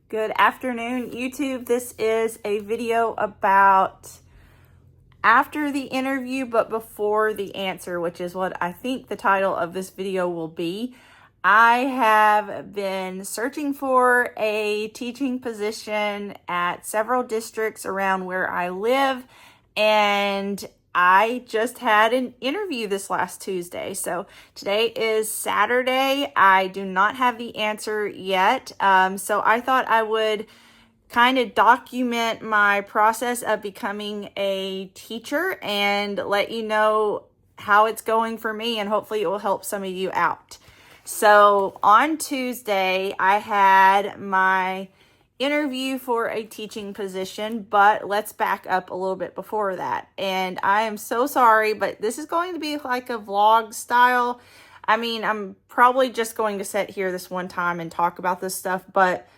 Good afternoon, YouTube. This is a video about after the interview, but before the answer, which is what I think the title of this video will be. I have been searching for a teaching position at several districts around where I live, and I just had an interview this last Tuesday. So today is Saturday. I do not have the answer yet. So I thought I would kind of document my process of becoming a teacher and let you know how it's going for me, and hopefully it will help some of you out. So on Tuesday, I had my interview for a teaching position, but let's back up a little bit before that. And I am so sorry, but this is going to be like a vlog style. I mean, I'm probably just going to sit here this one time and talk about this stuff, but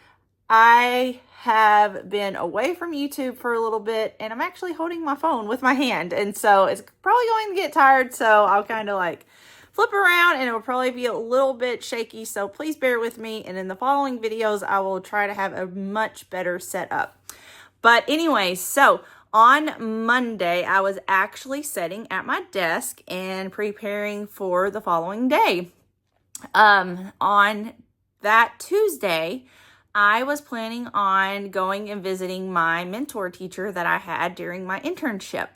I have been away from YouTube for a little bit, and I'm actually holding my phone with my hand, and so it's probably going to get tired, so I'll kind of like flip around and it will probably be a little bit shaky, so please bear with me, and in the following videos I will try to have a much better setup. But anyway, so on Monday I was actually sitting at my desk and preparing for the following day. On that Tuesday, I was planning on going and visiting my mentor teacher that I had during my internship.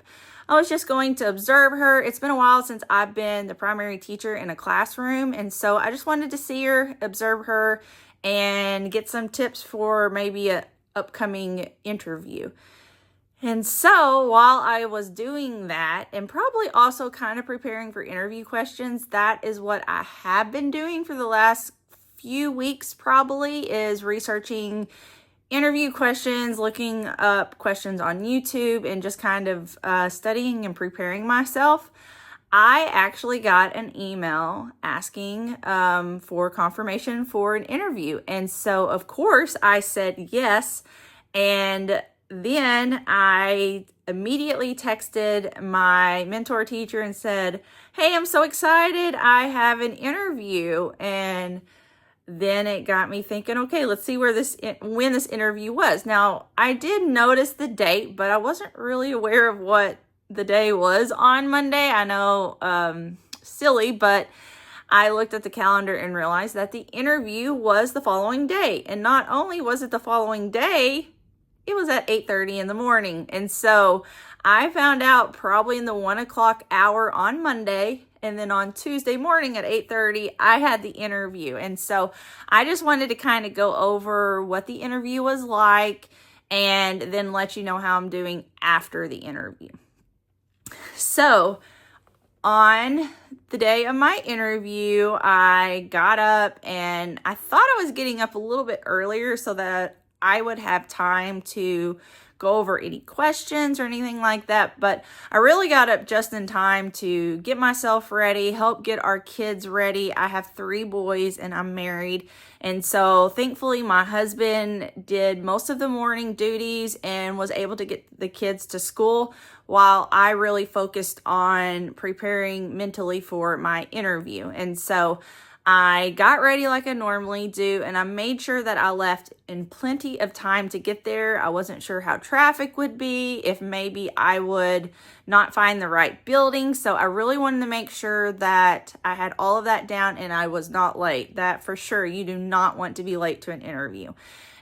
I was just going to observe her. It's been a while since I've been the primary teacher in a classroom, and so I just wanted to see her, observe her, and get some tips for maybe an upcoming interview. And so while I was doing that, and probably also kind of preparing for interview questions, that is what I have been doing for the last few weeks probably, is researching interview questions, looking up questions on YouTube, and just kind of studying and preparing myself. I actually got an email asking for confirmation for an interview. And so, of course, I said yes. And then I immediately texted my mentor teacher and said, "Hey, I'm so excited. I have an interview." And then it got me thinking, okay, let's see when this interview was. Now, I did notice the date, but I wasn't really aware of what the day was on Monday. I know, silly, but I looked at the calendar and realized that the interview was the following day. And not only was it the following day, it was at 8:30 in the morning. And so I found out probably in the 1 o'clock hour on Monday, and then on Tuesday morning at 8:30, I had the interview. And so I just wanted to kind of go over what the interview was like and then let you know how I'm doing after the interview. So on the day of my interview, I got up, and I thought I was getting up a little bit earlier so that I would have time to go over any questions or anything like that, but I really got up just in time to get myself ready, help get our kids ready. I have 3 boys and I'm married, and so thankfully my husband did most of the morning duties and was able to get the kids to school while I really focused on preparing mentally for my interview. And so I got ready like I normally do, and I made sure that I left in plenty of time to get there. I wasn't sure how traffic would be, if maybe I would not find the right building. So I really wanted to make sure that I had all of that down and I was not late. That for sure, you do not want to be late to an interview.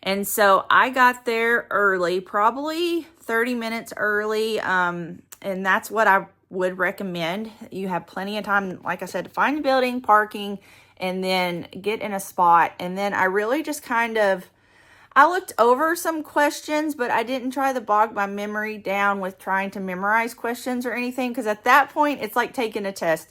And so I got there early, probably 30 minutes early, and that's what I would recommend. You have plenty of time, like I said, to find a building, parking, and then get in a spot. And then I really just I looked over some questions, but I didn't try to bog my memory down with trying to memorize questions or anything, because at that point, it's like taking a test.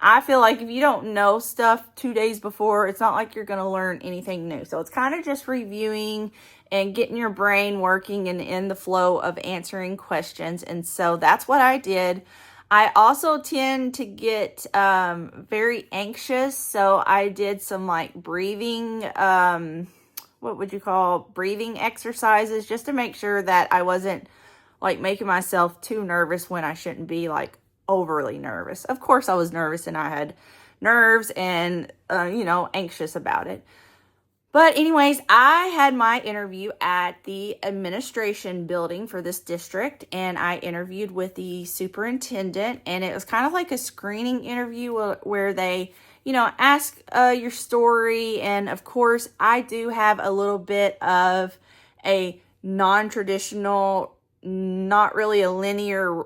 I feel like if you don't know stuff 2 days before, it's not like you're going to learn anything new. So it's kind of just reviewing and getting your brain working and in the flow of answering questions. And so that's what I did. I also tend to get very anxious, so I did some like breathing, what would you call breathing exercises, just to make sure that I wasn't like making myself too nervous when I shouldn't be like overly nervous. Of course I was nervous and I had nerves and, anxious about it. But anyways, I had my interview at the administration building for this district, and I interviewed with the superintendent, and it was kind of like a screening interview where they, ask your story. And of course, I do have a little bit of a non-traditional, not really a linear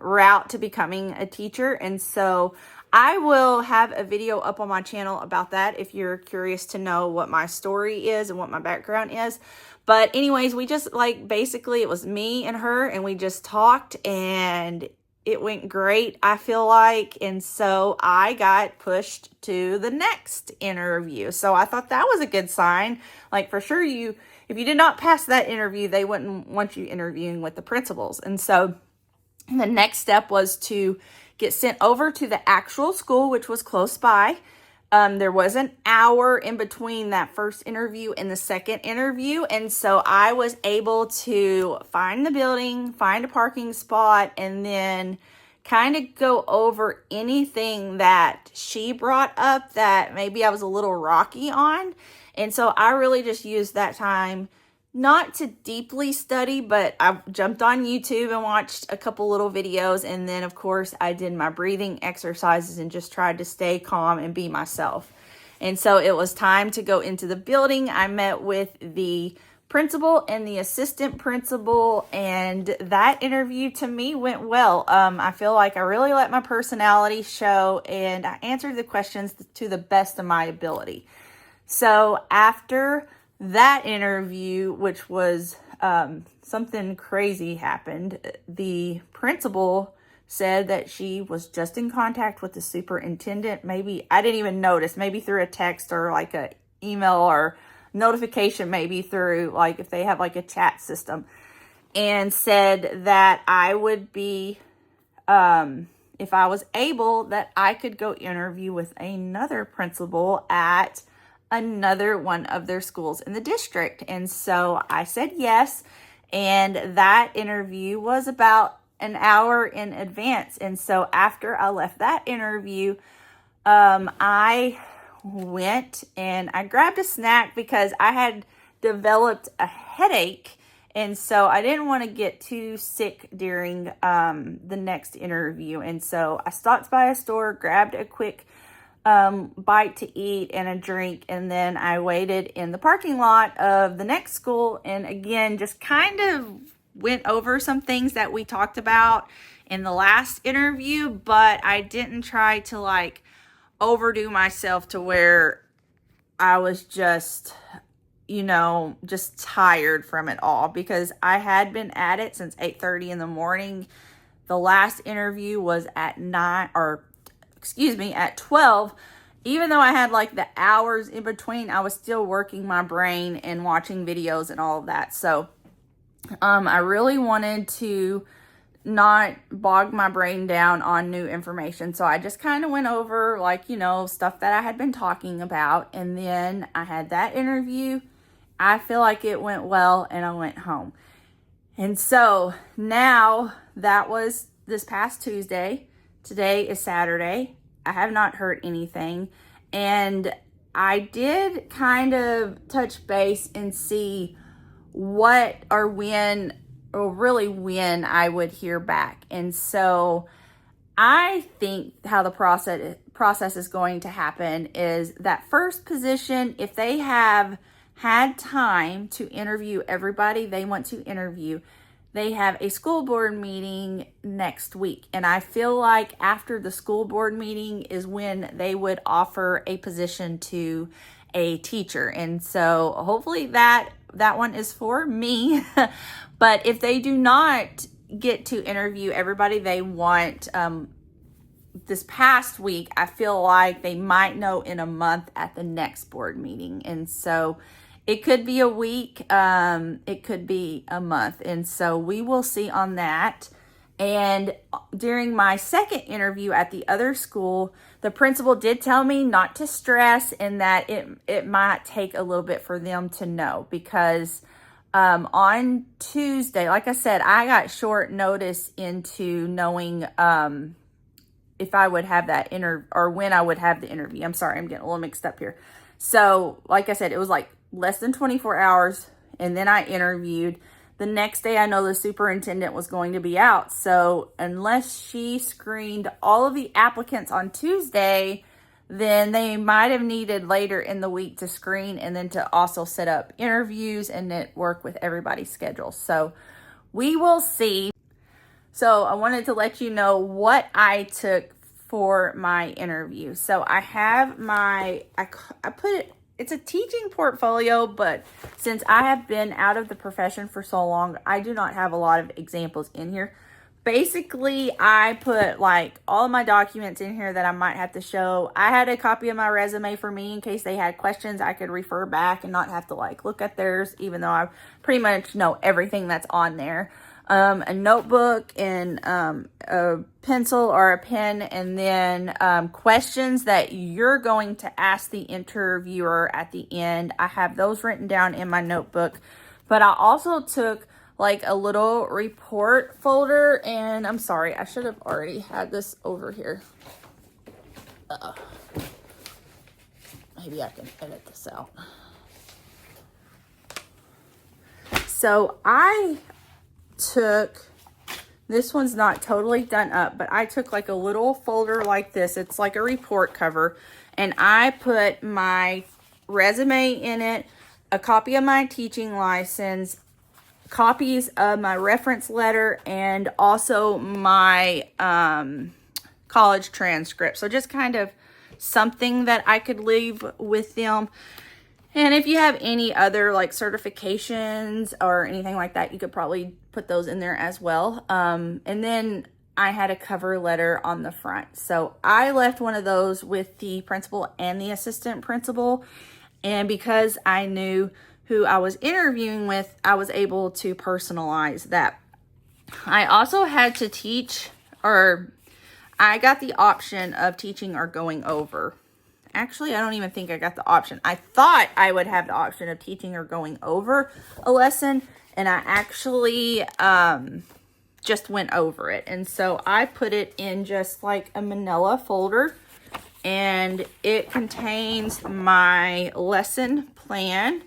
route to becoming a teacher. And so I will have a video up on my channel about that if you're curious to know what my story is and what my background is. But anyways, we just basically it was me and her, and we just talked, and it went great, I feel like. And so I got pushed to the next interview. So I thought that was a good sign. For sure, if you did not pass that interview, they wouldn't want you interviewing with the principals. And so the next step was to get sent over to the actual school, which was close by. There was an hour in between that first interview and the second interview. And so I was able to find the building, find a parking spot, and then kind of go over anything that she brought up that maybe I was a little rocky on. And so I really just used that time not to deeply study, but I jumped on YouTube and watched a couple little videos. And then, of course, I did my breathing exercises and just tried to stay calm and be myself. And so it was time to go into the building. I met with the principal and the assistant principal, and that interview to me went well. I feel like I really let my personality show, and I answered the questions to the best of my ability. So after that interview, which was something crazy happened, the principal said that she was just in contact with the superintendent. Maybe I didn't even notice, maybe through a text or a email or notification, maybe through if they have a chat system, and said that I would be if I was able, that I could go interview with another principal at another one of their schools in the district. And so I said yes, and that interview was about an hour in advance. And so after I left that interview, I went and I grabbed a snack because I had developed a headache, and so I didn't want to get too sick during the next interview. And so I stopped by a store, grabbed a quick bite to eat and a drink, and then I waited in the parking lot of the next school, and again just kind of went over some things that we talked about in the last interview, but I didn't try to overdo myself to where I was just just tired from it all, because I had been at it since 8:30 in the morning. The last interview was at 12. Even though I had the hours in between, I was still working my brain and watching videos and all of that. So I really wanted to not bog my brain down on new information. So I just kind of went over stuff that I had been talking about. And then I had that interview. I feel like it went well, and I went home. And so now that was this past Tuesday. Today is Saturday. I have not heard anything, and I did kind of touch base and see what or when, or really when, I would hear back. And so I think how the process is going to happen is that first position, if they have had time to interview everybody they want to interview, they have a school board meeting next week. And I feel like after the school board meeting is when they would offer a position to a teacher. And so hopefully that one is for me. But if they do not get to interview everybody they want this past week, I feel like they might know in a month at the next board meeting. And so it could be a week, it could be a month. And so we will see on that. And during my second interview at the other school, the principal did tell me not to stress, and that it might take a little bit for them to know, because on Tuesday, like I said, I got short notice into knowing if I would have that or when I would have the interview. I'm sorry, I'm getting a little mixed up here. So like I said, it was like less than 24 hours. And then I interviewed. The next day, I know the superintendent was going to be out. So unless she screened all of the applicants on Tuesday, then they might have needed later in the week to screen and then to also set up interviews and then work with everybody's schedule. So we will see. So I wanted to let you know what I took for my interview. So I have I put it, it's a teaching portfolio, but since I have been out of the profession for so long, I do not have a lot of examples in here. Basically, I put like all of my documents in here that I might have to show. I had a copy of my resume for me in case they had questions. I could refer back and not have to like look at theirs, even though I pretty much know everything that's on there. A notebook and a pencil or a pen, and then questions that you're going to ask the interviewer at the end. I have those written down in my notebook, but I also took like a little report folder, and I'm sorry, I should have already had this over here. Maybe I can edit this out. So I took, this one's not totally done up, but I took like a little folder like this. It's like a report cover, and I put my resume in it, a copy of my teaching license, copies of my reference letter, and also my college transcript. So just kind of something that I could leave with them. And if you have any other like certifications or anything like that, you could probably put those in there as well. And then I had a cover letter on the front. So I left one of those with the principal and the assistant principal. And because I knew who I was interviewing with, I was able to personalize that. I also had to teach, or I got the option of teaching or going over. Actually, I don't even think I got the option. I thought I would have the option of teaching or going over a lesson, and I actually just went over it. And so I put it in just like a manila folder, and it contains my lesson plan,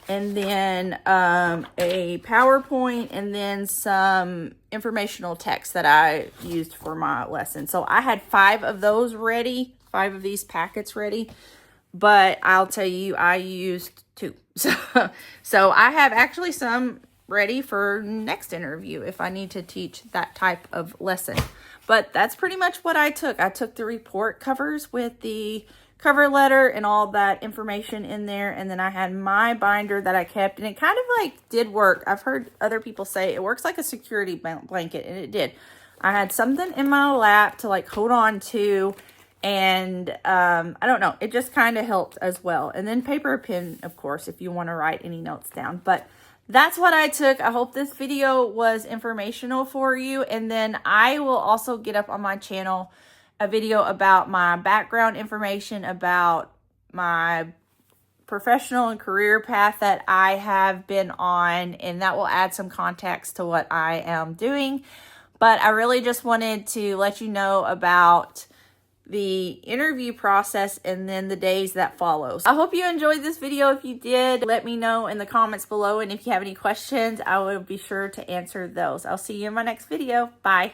and then a PowerPoint, and then some informational text that I used for my lesson. So I had 5 of those ready, 5 of these packets ready, but I'll tell you, I used 2. So I have actually some ready for next interview if I need to teach that type of lesson. But that's pretty much what I took. I took the report covers with the cover letter and all that information in there, and then I had my binder that I kept, and it kind of like did work. I've heard other people say it works like a security blanket, and it did. I had something in my lap to like hold on to, and I don't know, it just kind of helped as well. And then paper or pen, of course, if you want to write any notes down. But that's what I took. I hope this video was informational for you, and then I will also get up on my channel a video about my background information, about my professional and career path that I have been on, and that will add some context to what I am doing. But I really just wanted to let you know about the interview process and then the days that follow. I hope you enjoyed this video. If you did, let me know in the comments below, and if you have any questions, I will be sure to answer those. I'll see you in my next video. Bye.